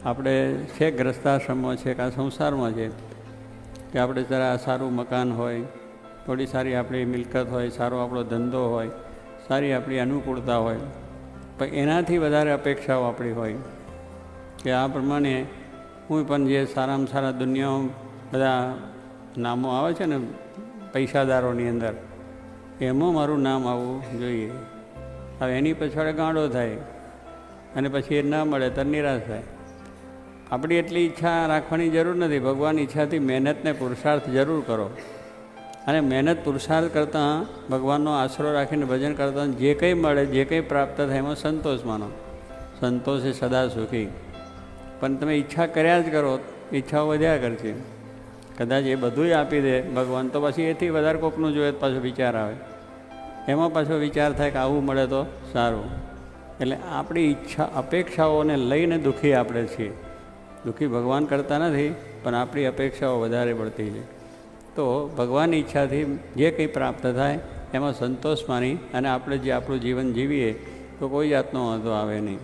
આપણે છે ગ્રસ્તાશ્રમમાં છે કે આ સંસારમાં છે કે આપણે જરા સારું મકાન હોય, થોડી સારી આપણી મિલકત હોય, સારો આપણો ધંધો હોય, સારી આપણી અનુકૂળતા હોય, પણ એનાથી વધારે અપેક્ષાઓ આપણી હોય કે આ પ્રમાણે હું પણ જે સારામાં સારા દુનિયામાં બધા નામો આવે છે ને પૈસાદારોની અંદર, એમાં મારું નામ આવવું જોઈએ. હવે એની પછાડે ગાંડો થાય અને પછી એ ના મળે તો નિરાશ થાય. આપણી એટલી ઈચ્છા રાખવાની જરૂર નથી. ભગવાન ઈચ્છાથી મહેનતને પુરુષાર્થ જરૂર કરો, અને મહેનત પુરુષાર્થ કરતાં ભગવાનનો આશરો રાખીને ભજન કરતાં જે કંઈ મળે, જે કંઈ પ્રાપ્ત થાય એમાં સંતોષ માનો. સંતોષ એ સદા સુખી. પણ તમે ઈચ્છા કર્યા જ કરો, ઈચ્છાઓ વધ્યા કરશે. કદાચ એ બધુંય આપી દે ભગવાન તો પછી એથી વધારે કોકનું જોઈએ પાછો વિચાર આવે. એમાં પાછો વિચાર થાય કે આવું મળે તો સારું. એટલે આપણી ઈચ્છા અપેક્ષાઓને લઈને દુઃખી આપણે છીએ. દુઃખી ભગવાન કરતા નથી, પણ આપણી અપેક્ષાઓ વધારે પડતી છે. તો ભગવાનની ઈચ્છાથી જે કંઈ પ્રાપ્ત થાય એમાં સંતોષ માની અને આપણે જે આપણું જીવન જીવીએ તો કોઈ જાતનો વાંધો આવે નહીં.